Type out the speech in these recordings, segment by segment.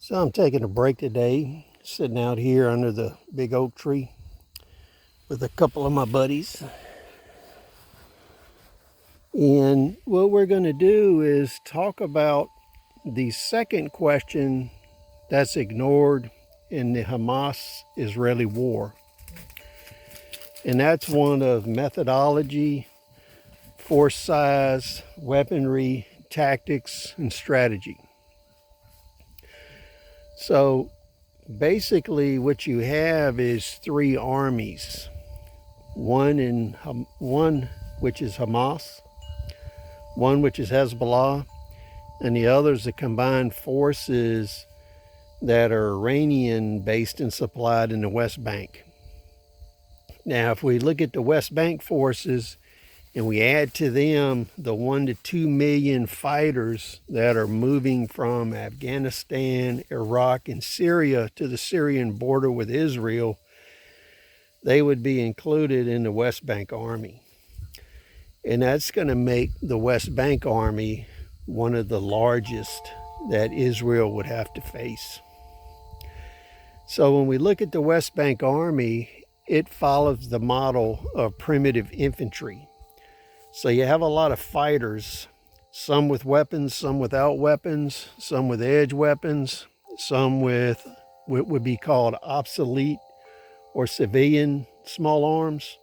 So I'm taking a break today, sitting out here under the big oak tree with a couple of my buddies. And what we're going to do is talk about the second question that's ignored in the Hamas Israel War. And that's one of methodology, force size, weaponry, tactics, and strategy. So basically what you have is three armies. One which is Hamas, one which is Hezbollah, and the other is the combined forces that are Iranian based and supplied in the West Bank. Now, if we look at the West Bank forces and we add to them the 1 to 2 million fighters that are moving from Afghanistan, Iraq, and Syria to the Syrian border with Israel, they would be included in the West Bank Army. And that's going to make the West Bank Army one of the largest that Israel would have to face. So when we look at the West Bank Army, it follows the model of primitive infantry. So you have a lot of fighters, some with weapons, some without weapons, some with edge weapons, some with what would be called obsolete or civilian small arms,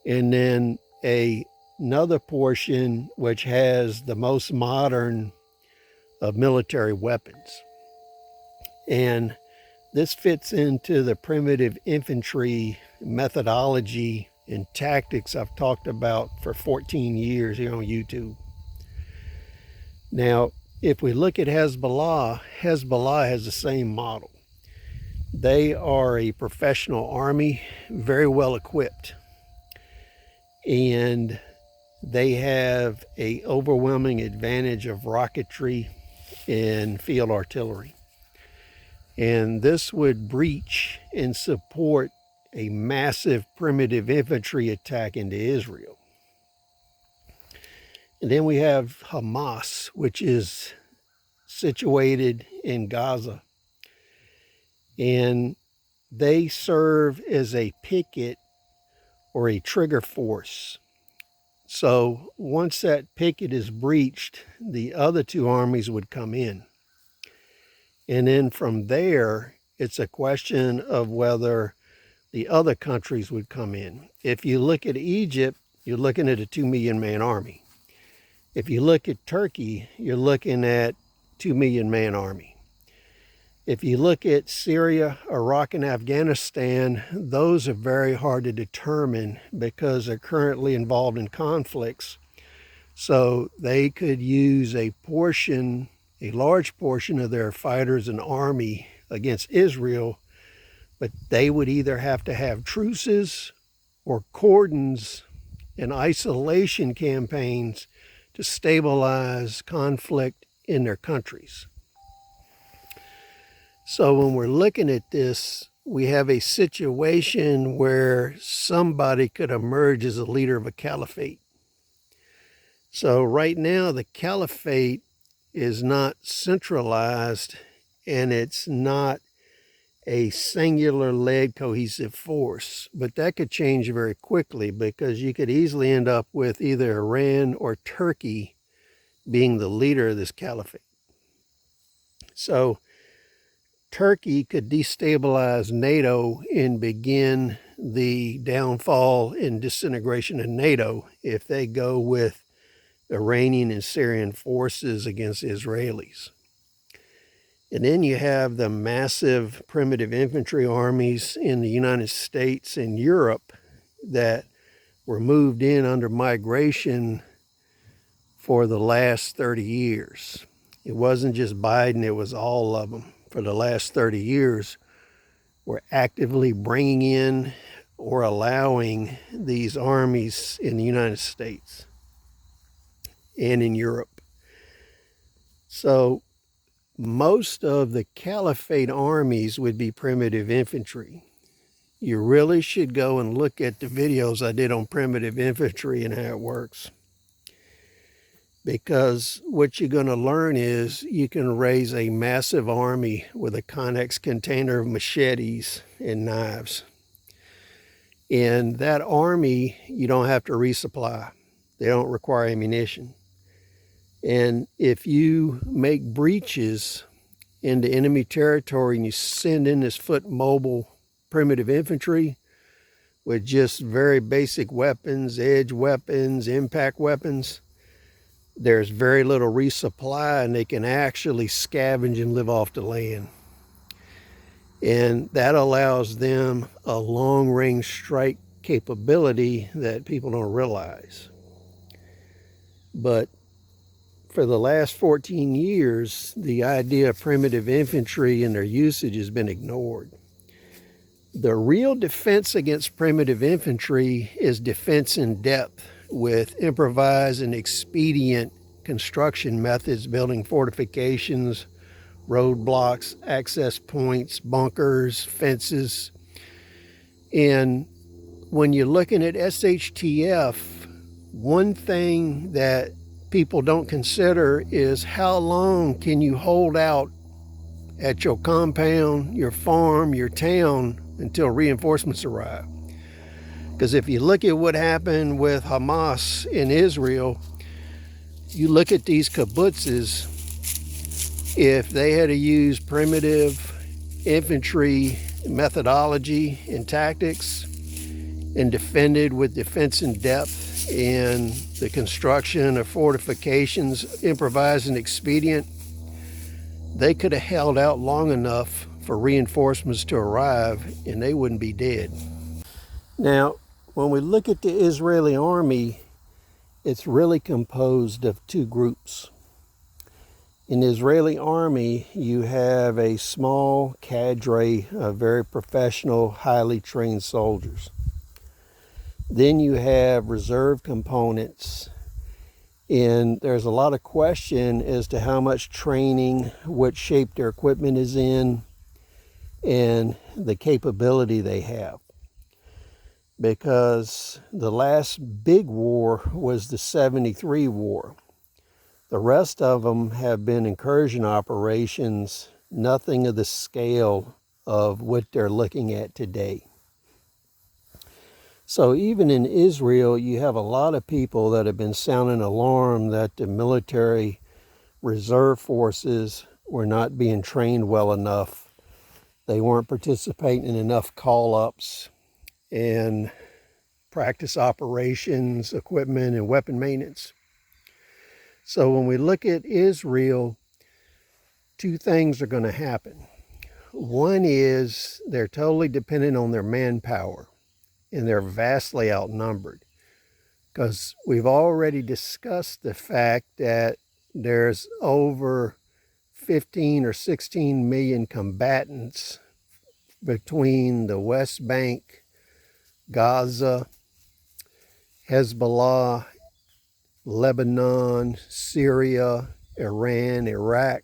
and then another portion which has the most modern of military weapons. And this fits into the primitive infantry methodology and tactics I've talked about for 14 years here on YouTube. Now, if we look at Hezbollah has the same model. They are a professional army, very well equipped, and they have an overwhelming advantage of rocketry and field artillery. And this would breach and support a massive primitive infantry attack into Israel. And then we have Hamas, which is situated in Gaza. And they serve as a picket or a trigger force. So once that picket is breached, the other two armies would come in. And then from there, it's a question of whether the other countries would come in. If you look at Egypt, you're looking at a 2 million man army. If you look at Turkey, you're looking at 2 million man army. If you look at Syria, Iraq, and Afghanistan, those are very hard to determine because they're currently involved in conflicts. So they could use a large portion of their fighters and army against Israel, but they would either have to have truces or cordons and isolation campaigns to stabilize conflict in their countries. So when we're looking at this, we have a situation where somebody could emerge as a leader of a caliphate. So right now, the caliphate is not centralized, and it's not a singular-led cohesive force. But that could change very quickly because you could easily end up with either Iran or Turkey being the leader of this caliphate. So Turkey could destabilize NATO and begin the downfall and disintegration of NATO if they go with Iranian and Syrian forces against Israelis. And then you have the massive primitive infantry armies in the United States and Europe that were moved in under migration for the last 30 years. It wasn't just Biden, it was all of them. For the last 30 years, we're actively bringing in or allowing these armies in the United States and in Europe. So most of the caliphate armies would be primitive infantry. You really should go and look at the videos I did on primitive infantry and how it works. because what you're going to learn is you can raise a massive army with a Connex container of machetes and knives. In that army, you don't have to resupply. They don't require ammunition. And if you make breaches into enemy territory and you send in this foot mobile primitive infantry with just very basic weapons, edge weapons, impact weapons, there's very little resupply and they can actually scavenge and live off the land. And that allows them a long-range strike capability that people don't realize. But for the last 14 years, the idea of primitive infantry and their usage has been ignored. The real defense against primitive infantry is defense in depth with improvised and expedient construction methods, building fortifications, roadblocks, access points, bunkers, fences. And when you're looking at SHTF, one thing that people don't consider is how long can you hold out at your compound, your farm, your town until reinforcements arrive. Because if you look at what happened with Hamas in Israel, you look at these kibbutzes, if they had to use primitive infantry methodology and tactics and defended with defense in depth and the construction of fortifications, improvised and expedient, they could have held out long enough for reinforcements to arrive and they wouldn't be dead. Now, when we look at the Israeli army, it's really composed of two groups. In the Israeli army, you have a small cadre of very professional, highly trained soldiers. Then you have reserve components, and there's a lot of question as to how much training, what shape their equipment is in, and the capability they have. Because the last big war was the 73 war. The rest of them have been incursion operations, nothing of the scale of what they're looking at today. So even in Israel, you have a lot of people that have been sounding alarm that the military reserve forces were not being trained well enough. They weren't participating in enough call-ups and practice operations, equipment, and weapon maintenance. So when we look at Israel, two things are going to happen. One is they're totally dependent on their manpower, and they're vastly outnumbered. Because we've already discussed the fact that there's over 15 or 16 million combatants between the West Bank, Gaza, Hezbollah, Lebanon, Syria, Iran, Iraq,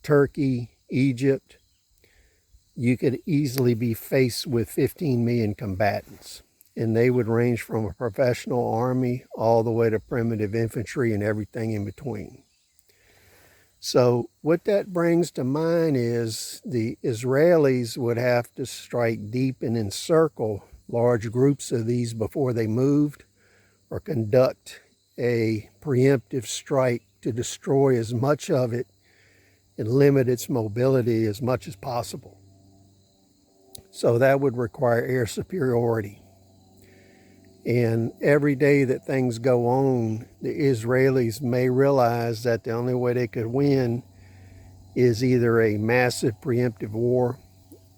Turkey, Egypt. You could easily be faced with 15 million combatants, and they would range from a professional army all the way to primitive infantry and everything in between. So what that brings to mind is the Israelis would have to strike deep and encircle large groups of these before they moved, or conduct a preemptive strike to destroy as much of it and limit its mobility as much as possible. So that would require air superiority. And every day that things go on, the Israelis may realize that the only way they could win is either a massive preemptive war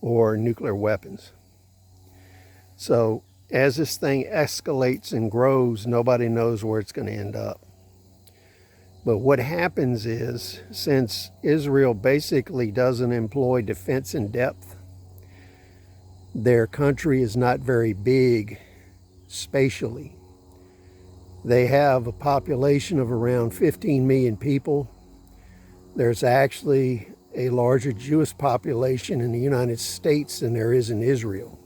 or nuclear weapons. So as this thing escalates and grows, nobody knows where it's going to end up. But what happens is, since Israel basically doesn't employ defense in depth, their country is not very big spatially. They have a population of around 15 million people. There's actually a larger Jewish population in the United States than there is in Israel.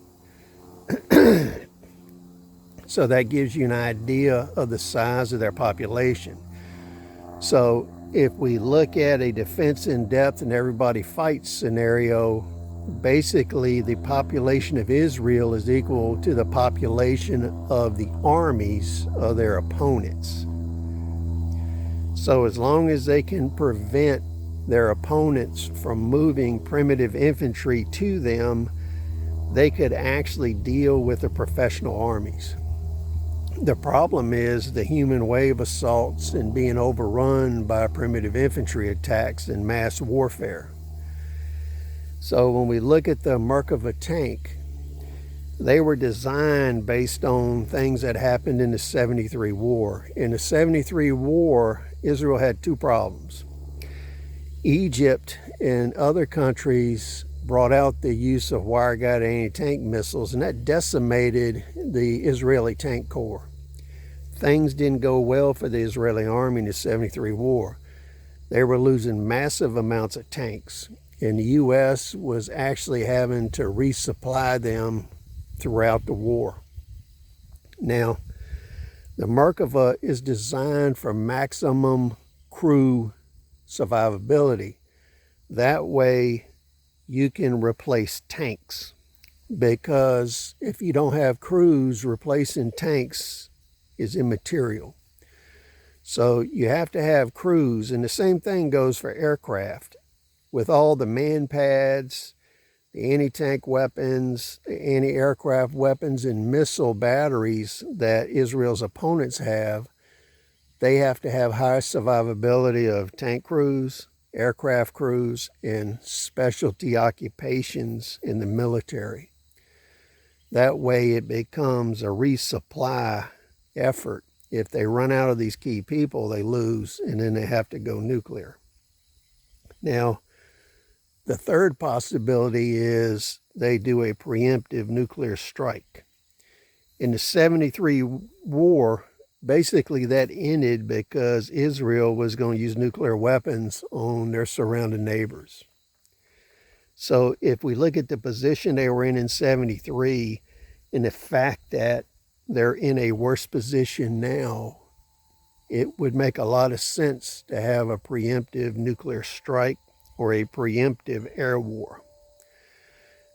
So that gives you an idea of the size of their population. So if we look at a defense in depth and everybody fights scenario, basically the population of Israel is equal to the population of the armies of their opponents. So as long as they can prevent their opponents from moving primitive infantry to them, they could actually deal with the professional armies. The problem is the human wave assaults and being overrun by primitive infantry attacks and mass warfare. So when we look at the Merkava tank, they were designed based on things that happened in the 73 war. In the 73 war, Israel had two problems. Egypt and other countries brought out the use of wire-guided anti-tank missiles, and that decimated the Israeli tank corps. Things didn't go well for the Israeli army in the 73 war. They were losing massive amounts of tanks, and the U.S. was actually having to resupply them throughout the war. Now, the Merkava is designed for maximum crew survivability. That way you can replace tanks, because if you don't have crews, replacing tanks is immaterial. So you have to have crews, and the same thing goes for aircraft. With all the man pads, the anti-tank weapons, the anti-aircraft weapons, and missile batteries that Israel's opponents have, they have to have high survivability of tank crews, aircraft crews, and specialty occupations in the military. That way it becomes a resupply effort. If they run out of these key people, they lose, and then they have to go nuclear. Now, the third possibility is they do a preemptive nuclear strike. In the 73 war, basically that ended because Israel was going to use nuclear weapons on their surrounding neighbors. So if we look at the position they were in 73, and the fact that they're in a worse position now, it would make a lot of sense to have a preemptive nuclear strike or a preemptive air war.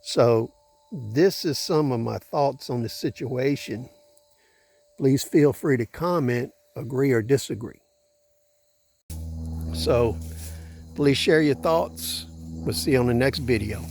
So this is some of my thoughts on the situation. Please feel free to comment, agree or disagree. So please share your thoughts. We'll see you on the next video.